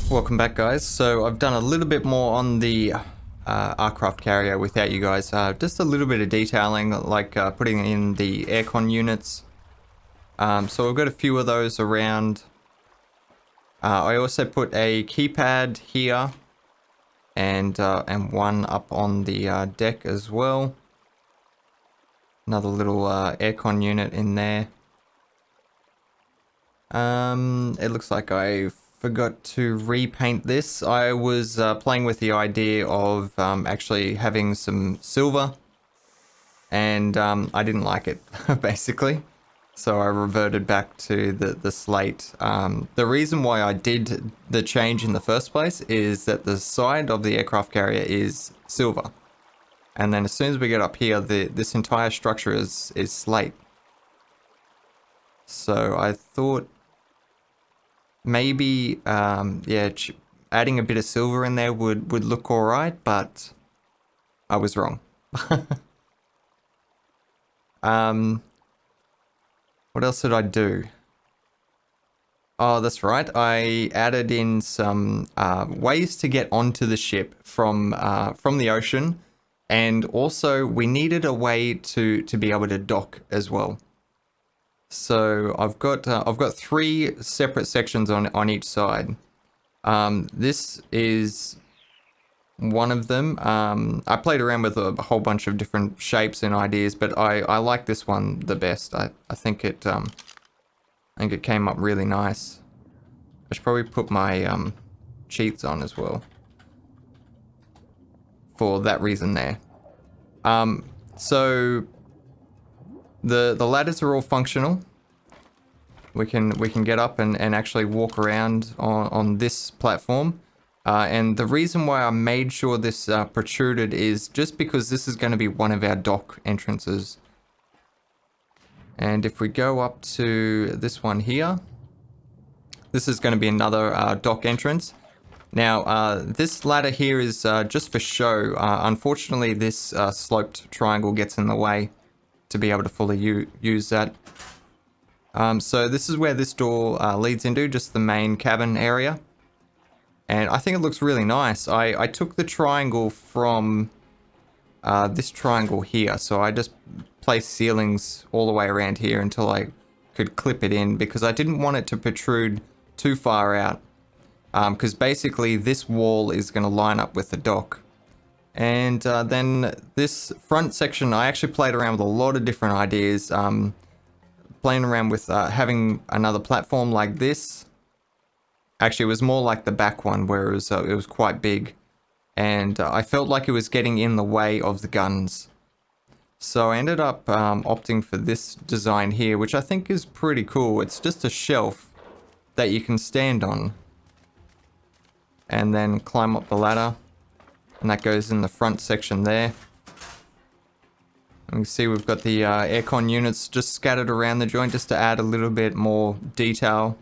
Welcome back, guys. So I've done a little bit more on the Arkraft carrier without you guys. Just a little bit of detailing, like putting in the aircon units. So I've got a few of those around. I also put a keypad here and one up on the deck as well. Another little aircon unit in there. It looks like I forgot to repaint this. I was playing with the idea of actually having some silver, and I didn't like it basically, so I reverted back to the slate. The reason why I did the change in the first place is that the side of the aircraft carrier is silver, and then as soon as we get up here, this entire structure is slate. So I thought maybe, yeah, adding a bit of silver in there would look alright, but I was wrong. What else did I do? Oh, that's right. I added in some ways to get onto the ship from the ocean, and also we needed a way to be able to dock as well. So I've got 3 separate sections on each side. This is one of them. I played around with a whole bunch of different shapes and ideas, but I like this one the best. I think it came up really nice. I should probably put my cheats on as well for that reason there. So the ladders are all functional. We can get up and actually walk around on this platform. And the reason why I made sure this protruded is just because this is going to be one of our dock entrances. And if we go up to this one here, this is going to be another dock entrance. Now, this ladder here is just for show. Unfortunately, this sloped triangle gets in the way to be able to fully use that. So this is where this door leads into, just the main cabin area. And I think it looks really nice. I took the triangle from this triangle here, so I just placed ceilings all the way around here until I could clip it in, because I didn't want it to protrude too far out. Because basically this wall is going to line up with the dock. And then this front section, I actually played around with a lot of different ideas. Playing around with having another platform like this. Actually, it was more like the back one, where it was quite big. And I felt like it was getting in the way of the guns. So I ended up opting for this design here, which I think is pretty cool. It's just a shelf that you can stand on and then climb up the ladder. And that goes in the front section there. You can see we've got the aircon units just scattered around the joint just to add a little bit more detail.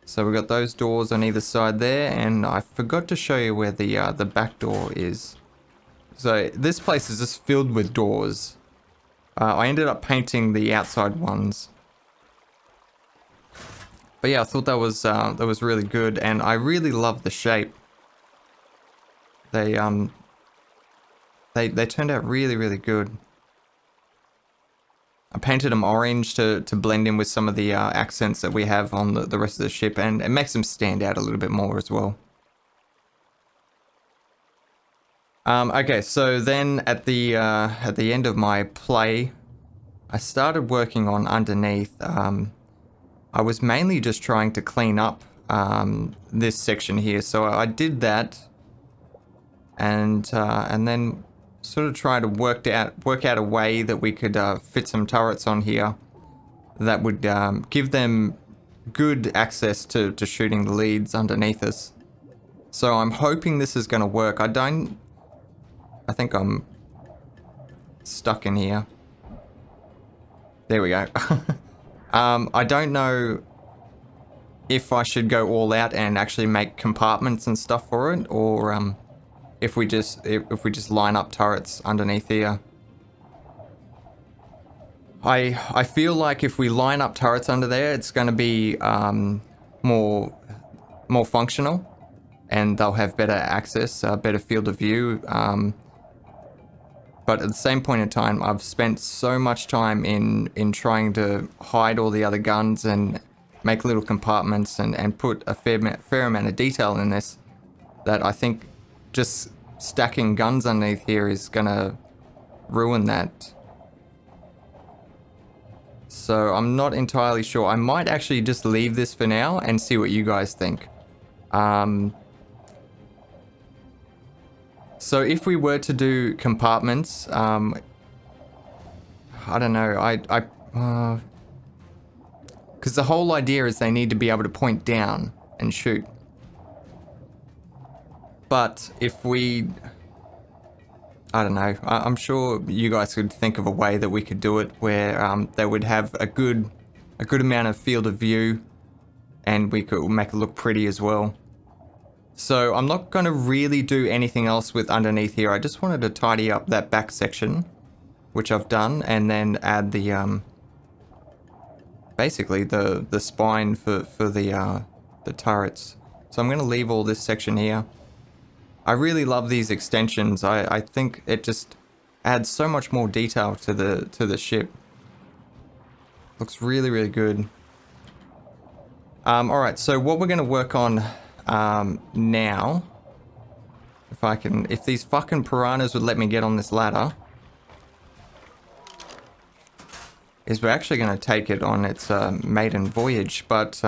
So we've got those doors on either side there, and I forgot to show you where the back door is. So this place is just filled with doors. I ended up painting the outside ones. But yeah, I thought that was really good, and I really love the shape. They turned out really, really good. I painted them orange to blend in with some of the accents that we have on the rest of the ship, and it makes them stand out a little bit more as well. Okay, so then at the end of my play, I started working on underneath. I was mainly just trying to clean up this section here, so I did that, and then sort of try to work out a way that we could fit some turrets on here that would give them good access to shooting the leads underneath us. So I'm hoping this is going to work. I think I'm stuck in here. There we go. I don't know if I should go all out and actually make compartments and stuff for it, or if we just line up turrets underneath here. I feel like if we line up turrets under there, it's going to be more functional, and they'll have better access, better field of view. But at the same point in time, I've spent so much time in trying to hide all the other guns and make little compartments and put a fair amount of detail in this, that I think just stacking guns underneath here is gonna ruin that. So I'm not entirely sure. I might actually just leave this for now and see what you guys think. So if we were to do compartments, I don't know, because the whole idea is they need to be able to point down and shoot. But if we, I don't know, I'm sure you guys could think of a way that we could do it where they would have a good amount of field of view, and we could make it look pretty as well. So I'm not going to really do anything else with underneath here. I just wanted to tidy up that back section, which I've done, and then add the basically the spine for the turrets. So I'm going to leave all this section here. I really love these extensions. I think it just adds so much more detail to the ship. Looks really, really good. Alright, so what we're going to work on now, if these fucking piranhas would let me get on this ladder, is we're actually going to take it on its maiden voyage. But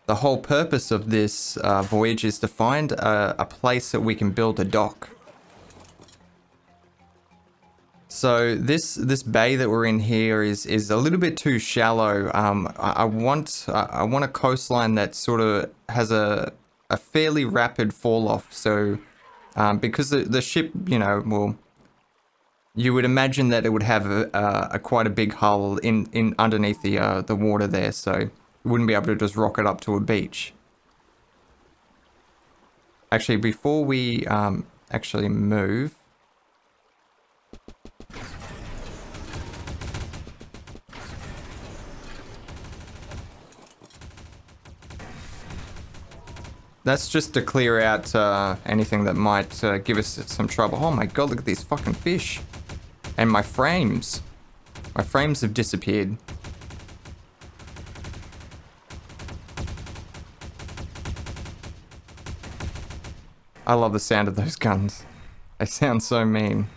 the whole purpose of this voyage is to find a place that we can build a dock. So this bay that we're in here is a little bit too shallow. I want a coastline that sort of has a fairly rapid fall off. So because the ship, you know, well, you would imagine that it would have a quite a big hull in underneath the water there. So you wouldn't be able to just rocket up to a beach. Actually, before we actually move. That's just to clear out anything that might give us some trouble. Oh my god, look at these fucking fish. And my frames. My frames have disappeared. I love the sound of those guns. They sound so mean.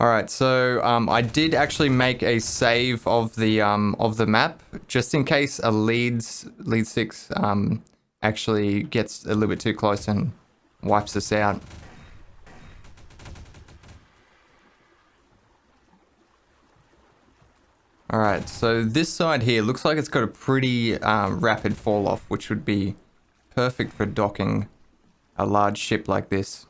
Alright, so I did actually make a save of the map, just in case a lead 6 actually gets a little bit too close and wipes us out. Alright, so this side here looks like it's got a pretty rapid fall off, which would be perfect for docking a large ship like this.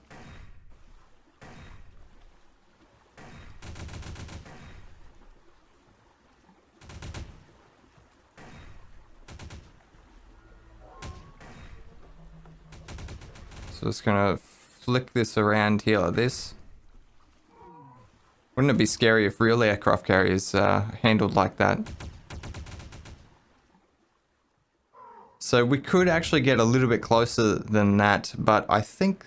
So just gonna flick this around here like this. Wouldn't it be scary if real aircraft carriers handled like that? So we could actually get a little bit closer than that, but I think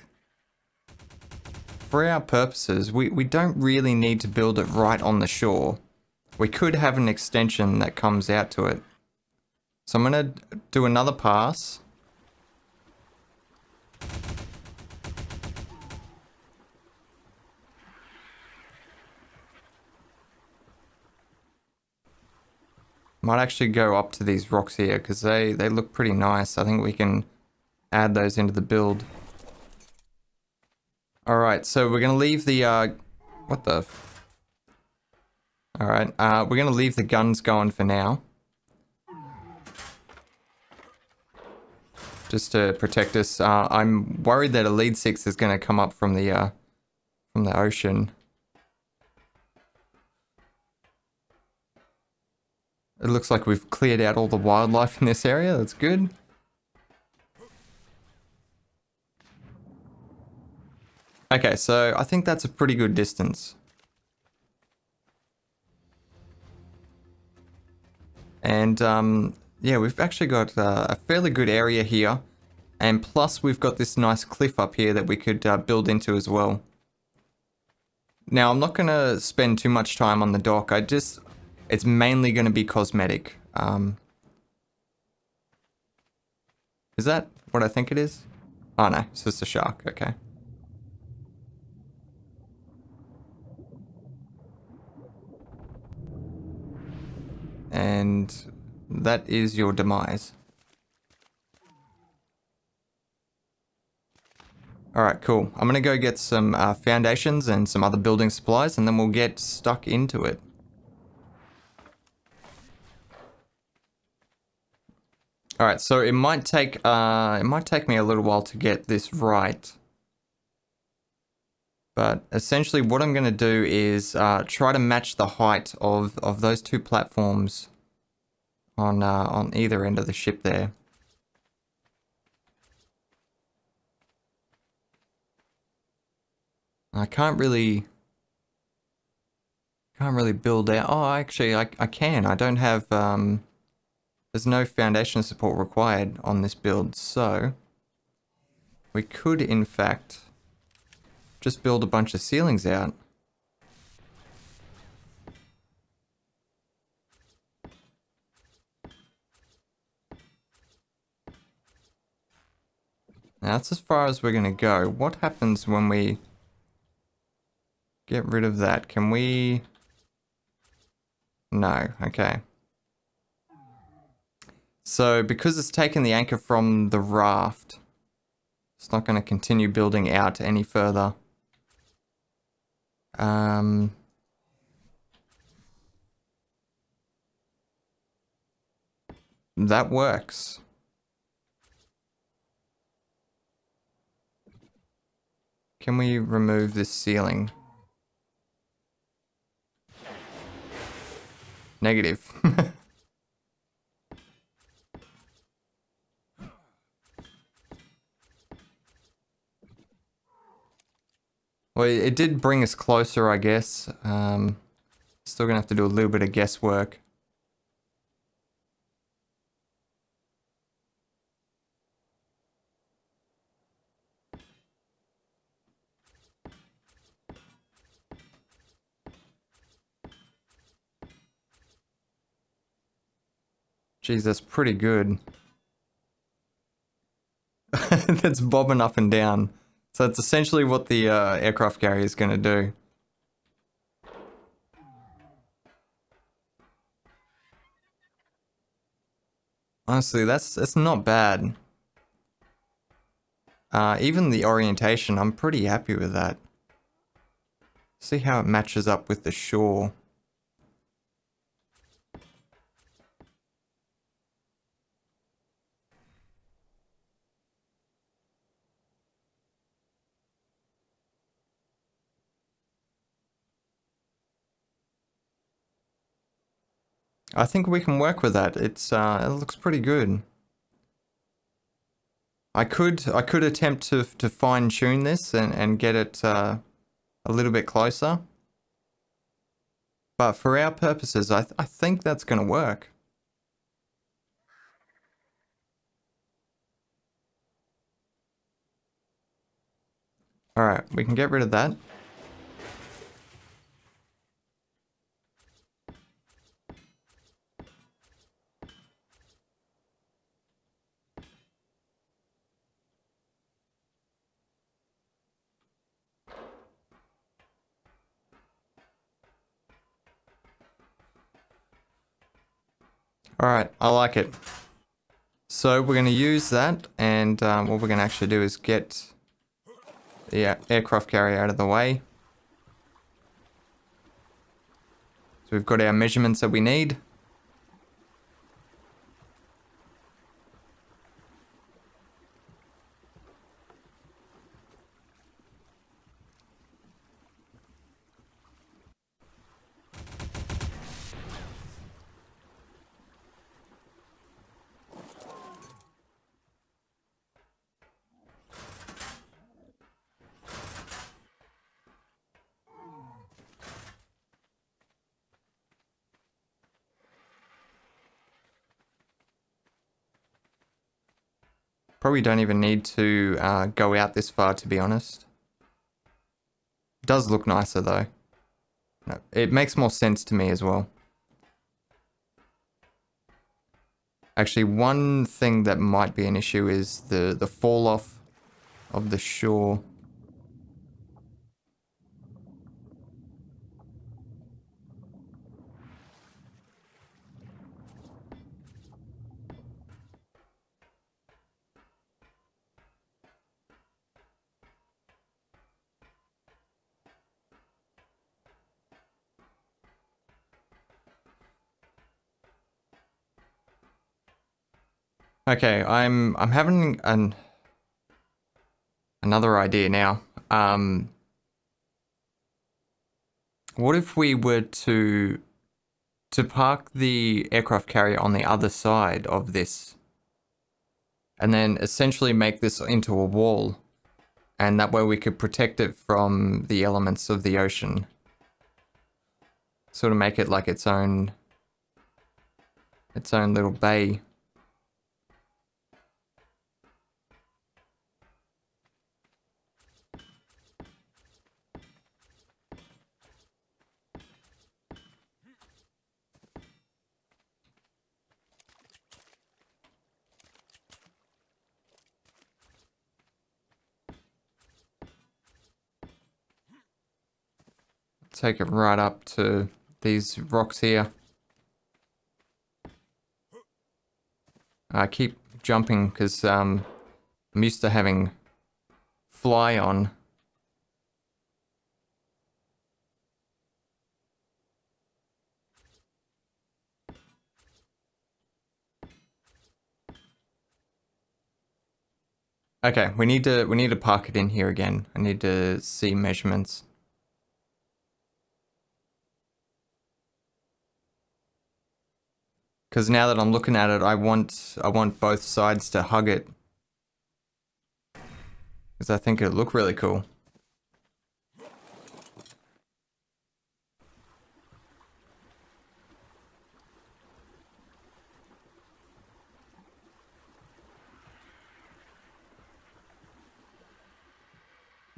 for our purposes, we don't really need to build it right on the shore. We could have an extension that comes out to it. So I'm gonna do another pass. Might actually go up to these rocks here because they look pretty nice. I think we can add those into the build. Alright, so we're going to leave the, what the? Alright, we're going to leave the guns going for now. Just to protect us. I'm worried that a lead 6 is going to come up from the ocean. It looks like we've cleared out all the wildlife in this area. That's good. Okay, so I think that's a pretty good distance. And yeah, we've actually got a fairly good area here. And plus we've got this nice cliff up here that we could build into as well. Now, I'm not going to spend too much time on the dock. It's mainly going to be cosmetic. Is that what I think it is? Oh no, it's just a shark, okay. And that is your demise. Alright, cool. I'm gonna go get some foundations and some other building supplies, and then we'll get stuck into it. Alright, so it might take me a little while to get this right. But essentially what I'm gonna do is try to match the height of those two platforms on either end of the ship there. I can't really build out. Oh, actually, I can. I don't have, there's no foundation support required on this build, so we could, in fact, just build a bunch of ceilings out. Now, that's as far as we're going to go. What happens when we get rid of that? Can we... No, okay. So, because it's taken the anchor from the raft, it's not going to continue building out any further. That works. Can we remove this ceiling? Negative. Well, it did bring us closer, I guess. Still gonna have to do a little bit of guesswork. Geez, that's pretty good. That's bobbing up and down. So it's essentially what the aircraft carrier is going to do. Honestly, that's not bad. Even the orientation, I'm pretty happy with that. See how it matches up with the shore. I think we can work with that. It looks pretty good. I could attempt to fine tune this and get it a little bit closer. But for our purposes, I think that's going to work. Alright, we can get rid of that. Alright, I like it. So we're going to use that, and what we're going to actually do is get the aircraft carrier out of the way. So we've got our measurements that we need. Probably don't even need to go out this far, to be honest. It does look nicer though. No, it makes more sense to me as well. Actually, one thing that might be an issue is the fall off of the shore. Okay, I'm having another idea now. What if we were to park the aircraft carrier on the other side of this, and then essentially make this into a wall, and that way we could protect it from the elements of the ocean. Sort of make it like its own little bay. Take it right up to these rocks here. I keep jumping because I'm used to having fly on. Okay, we need to park it in here again. I need to see measurements. Because now that I'm looking at it, I want both sides to hug it. Because I think it'd look really cool.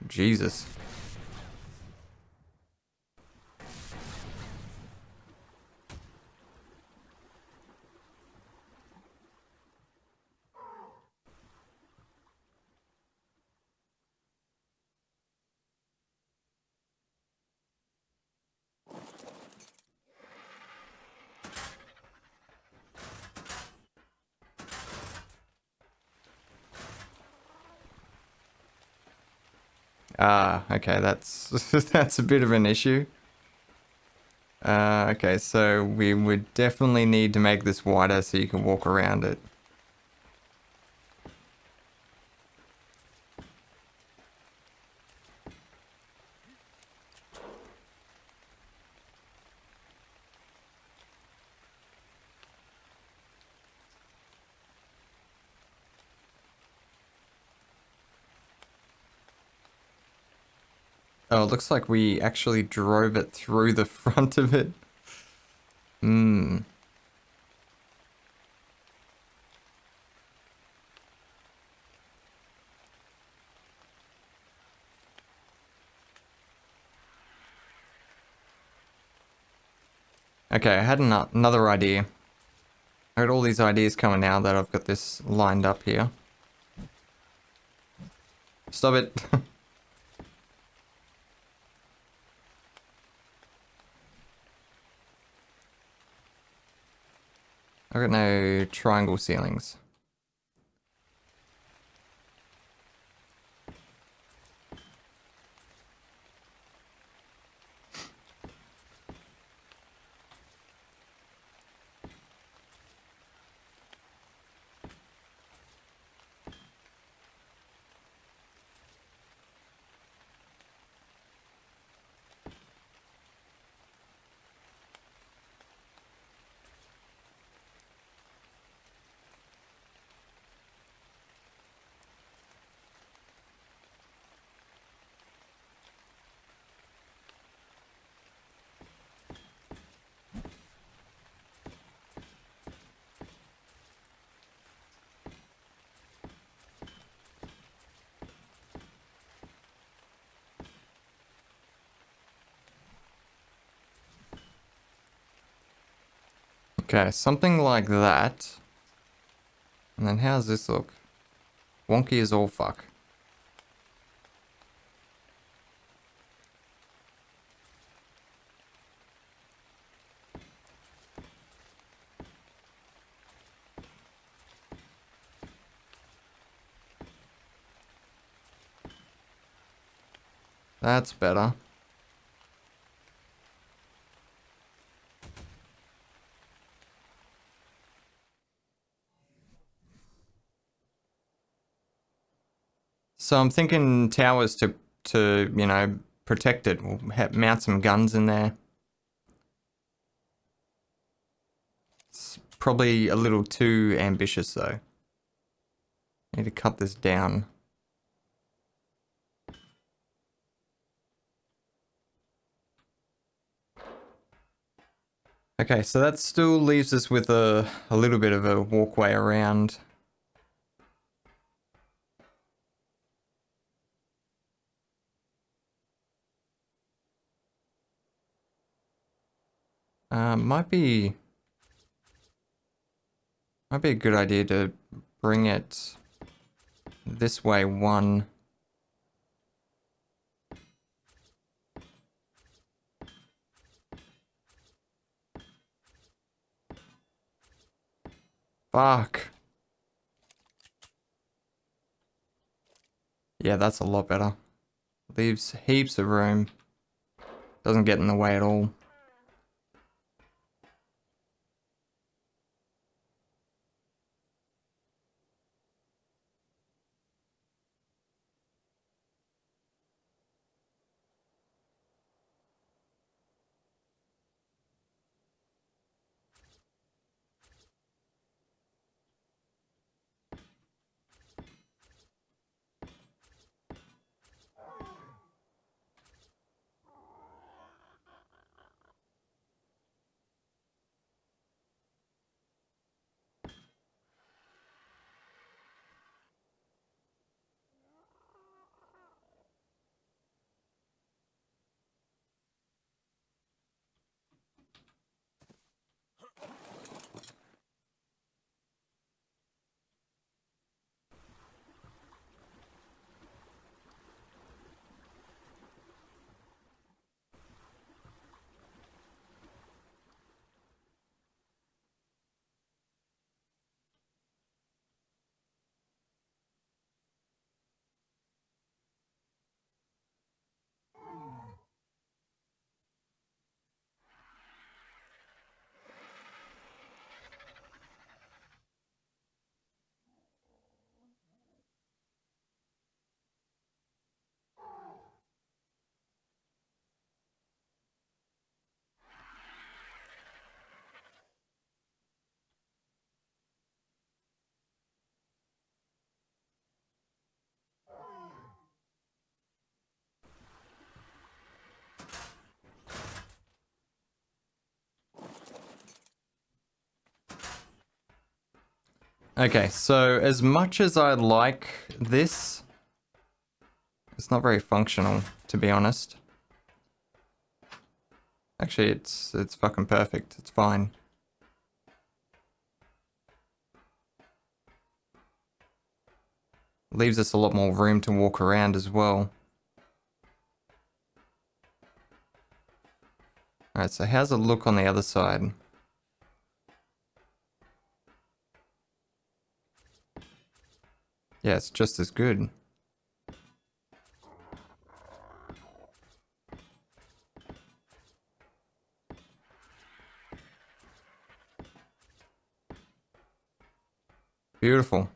Jesus. Ah, okay, that's that's a bit of an issue. Okay, so we would definitely need to make this wider so you can walk around it. Oh, it looks like we actually drove it through the front of it. Hmm. Okay, I had another idea. I got all these ideas coming now that I've got this lined up here. Stop it. I've got no triangle ceilings. Okay, something like that. And then how's this look? Wonky as all fuck. That's better. So I'm thinking towers to you know, protect it. We'll mount some guns in there. It's probably a little too ambitious though. Need to cut this down. Okay, so that still leaves us with a little bit of a walkway around. Might be a good idea to bring it this way one. Fuck. Yeah, that's a lot better. Leaves heaps of room. Doesn't get in the way at all. Okay, so as much as I like this, it's not very functional, to be honest. Actually, it's fucking perfect. It's fine. Leaves us a lot more room to walk around as well. Alright, so how's it look on the other side? Yeah, it's just as good. Beautiful.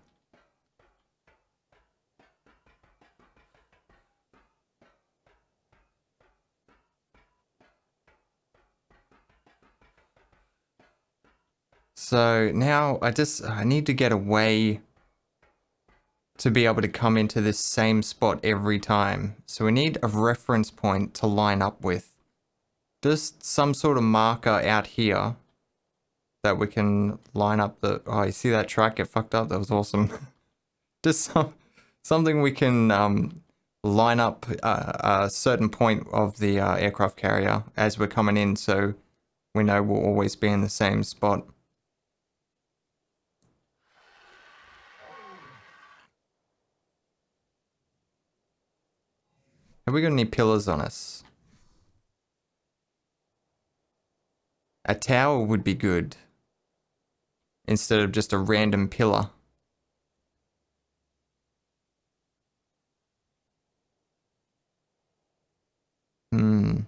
So now I need to get a way to be able to come into this same spot every time. So we need a reference point to line up with. Just some sort of marker out here that we can line up the... Oh, you see that track get fucked up? That was awesome. Just something we can line up a certain point of the aircraft carrier as we're coming in, so we know we'll always be in the same spot. Have we got any pillars on us? A tower would be good. Instead of just a random pillar. Hmm.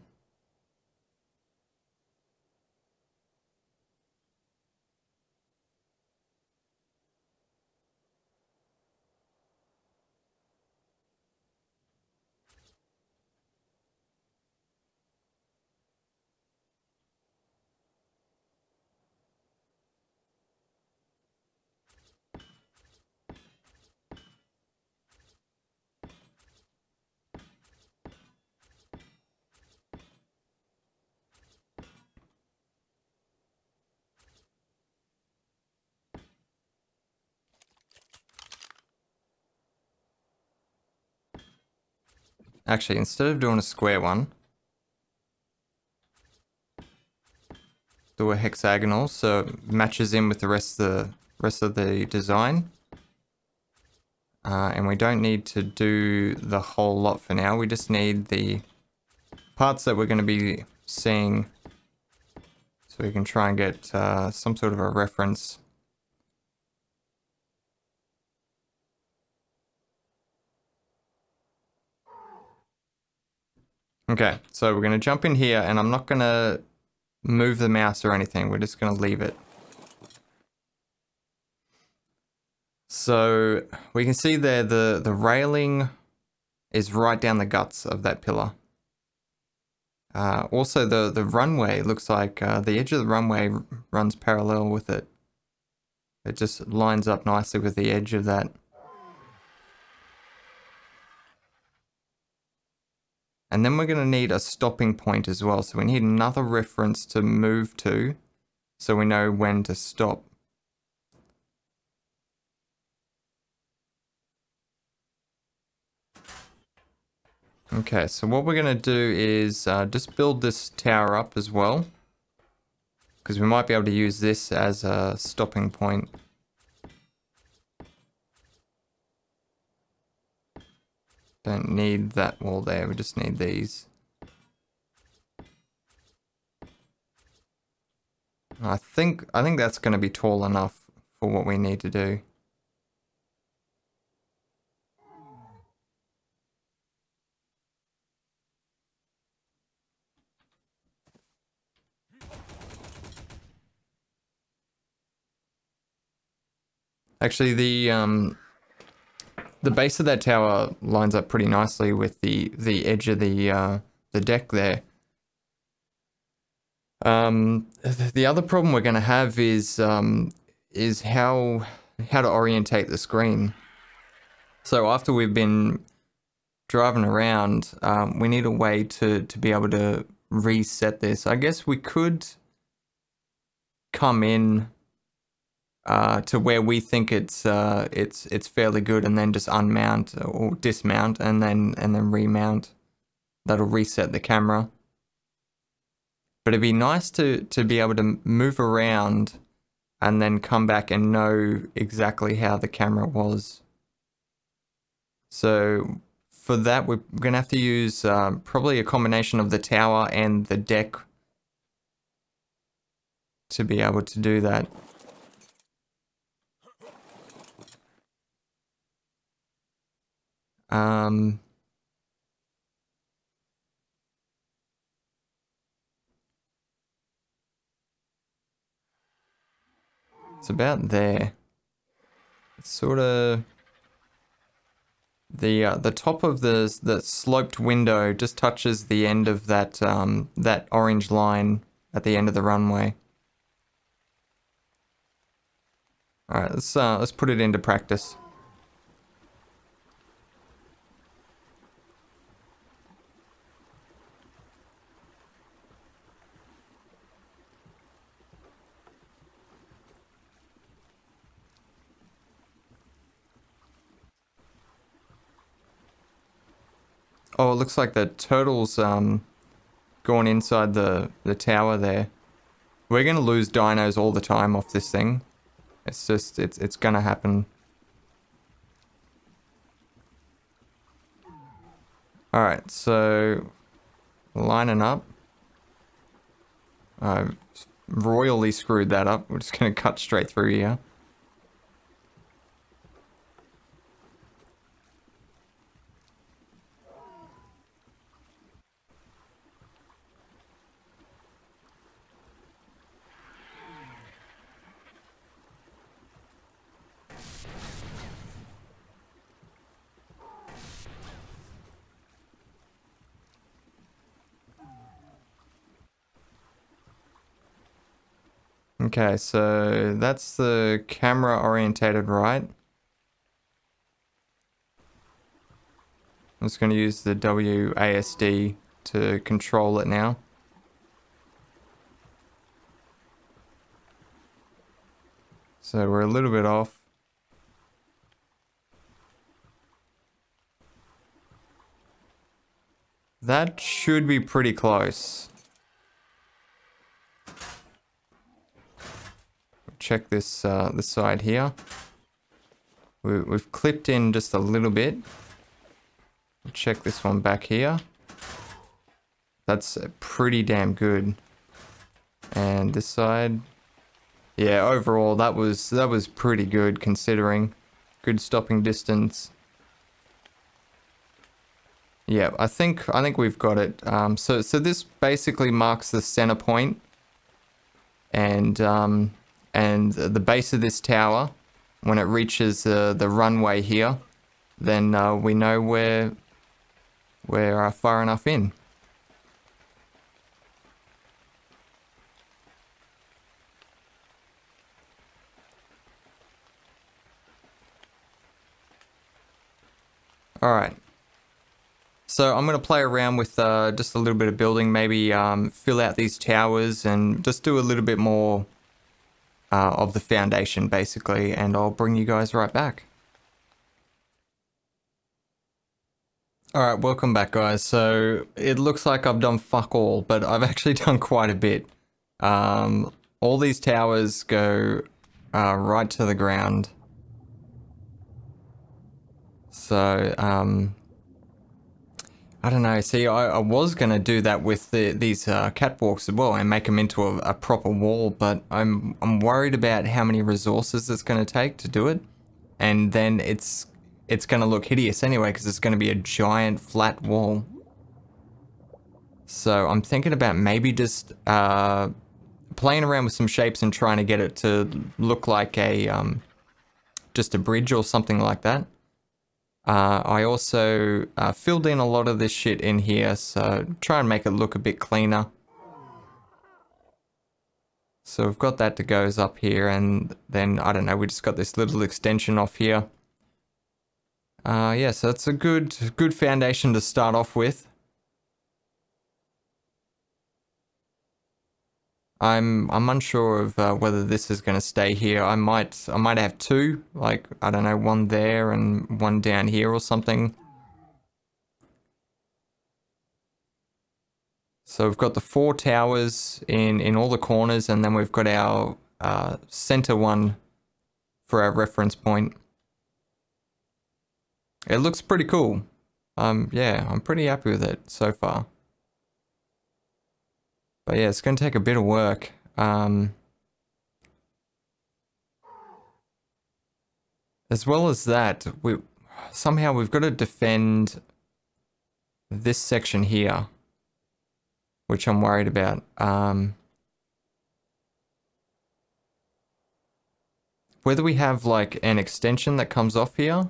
Actually, instead of doing a square one, do a hexagonal so it matches in with the rest of the design. And we don't need to do the whole lot for now. We just need the parts that we're going to be seeing so we can try and get some sort of a reference. Okay, so we're going to jump in here and I'm not going to move the mouse or anything. We're just going to leave it. So we can see there the railing is right down the guts of that pillar. Also the runway looks like the edge of the runway runs parallel with it. It just lines up nicely with the edge of that. And then we're going to need a stopping point as well. So we need another reference to move to so we know when to stop. Okay, so what we're going to do is just build this tower up as well. Because we might be able to use this as a stopping point. Don't need that wall there, we just need these. I think that's going to be tall enough for what we need to do. Actually, the base of that tower lines up pretty nicely with the edge of the deck there. The other problem we're going to have is how to orientate the screen. So after we've been driving around, we need a way to be able to reset this. I guess we could come in to where we think it's fairly good, and then just unmount or dismount, and then remount. That'll reset the camera. But it'd be nice to be able to move around and then come back and know exactly how the camera was. So for that, we're gonna have to use probably a combination of the tower and the deck to be able to do that. It's about there. It's sort of the top of the sloped window just touches the end of that that orange line at the end of the runway. All right, let's put it into practice. Oh, it looks like the turtle's gone inside the tower there. We're gonna lose dinos all the time off this thing. It's just it's gonna happen. Alright, so lining up. I royally screwed that up. We're just going to cut straight through here. Okay, so that's the camera orientated right. I'm just going to use the WASD to control it now. So we're a little bit off. That should be pretty close. Check this this side here. We've clipped in just a little bit. Check this one back here. That's pretty damn good. And this side, yeah, overall that was pretty good considering. Good stopping distance. Yeah, I think we've got it. So this basically marks the center point, and the base of this tower. When it reaches the runway here, then we know we're far enough in. All right. So I'm going to play around with just a little bit of building, maybe fill out these towers and just do a little bit more of the foundation basically, and I'll bring you guys right back. Alright, welcome back guys. So it looks like I've done fuck all, but I've actually done quite a bit. All these towers go right to the ground. So, I don't know, see, I was going to do that with these catwalks as well and make them into a proper wall, but I'm worried about how many resources it's going to take to do it. And then it's going to look hideous anyway because it's going to be a giant flat wall. So I'm thinking about maybe just playing around with some shapes and trying to get it to look like a just a bridge or something like that. I also filled in a lot of this shit in here, so try and make it look a bit cleaner. So we've got that that goes up here, and then, I don't know, we just got this little extension off here. Yeah, so that's a good foundation to start off with. I'm unsure of whether this is going to stay here. I might have two, like, I don't know, one there and one down here or something. So we've got the 4 towers in all the corners, and then we've got our center one for our reference point. It looks pretty cool. Yeah, I'm pretty happy with it so far. But yeah, it's going to take a bit of work. As well as that, somehow we've got to defend this section here, which I'm worried about. Whether we have like an extension that comes off here.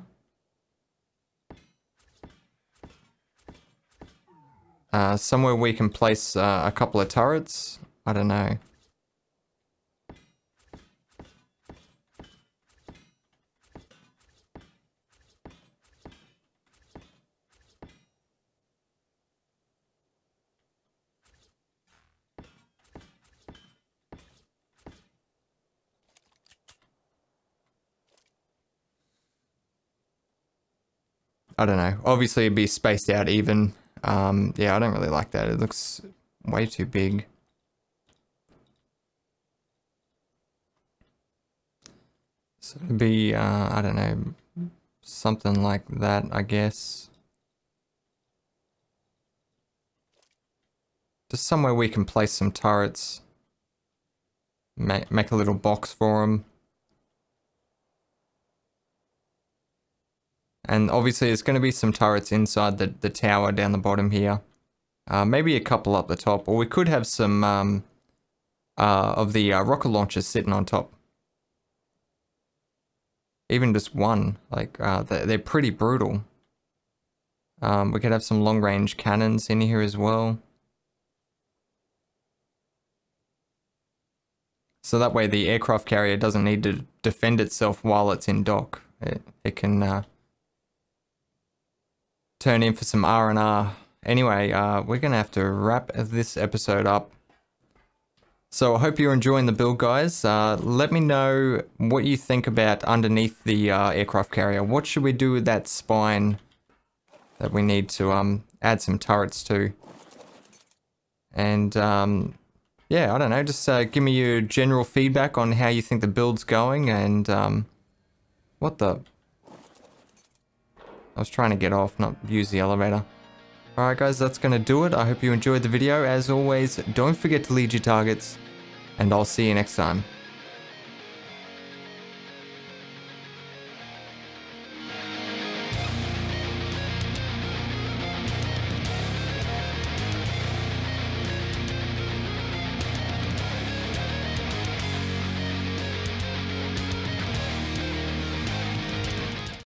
Somewhere we can place a couple of turrets. I don't know. I don't know. Obviously it'd be spaced out even. Yeah, I don't really like that. It looks way too big. So it'd be, I don't know, something like that, I guess. just somewhere we can place some turrets. Make a little box for them. And obviously there's going to be some turrets inside the tower down the bottom here. Maybe a couple up the top, or we could have some of the rocket launchers sitting on top. Even just one, like they're pretty brutal. We could have some long-range cannons in here as well. So that way the aircraft carrier doesn't need to defend itself while it's in dock. It can turn in for some R&R. Anyway, we're going to have to wrap this episode up. So I hope you're enjoying the build, guys. Let me know what you think about underneath the aircraft carrier. What should we do with that spine that we need to add some turrets to? And yeah, I don't know, just give me your general feedback on how you think the build's going. And what the... I was trying to get off, not use the elevator. Alright guys, that's going to do it. I hope you enjoyed the video. As always, don't forget to lead your targets, and I'll see you next time.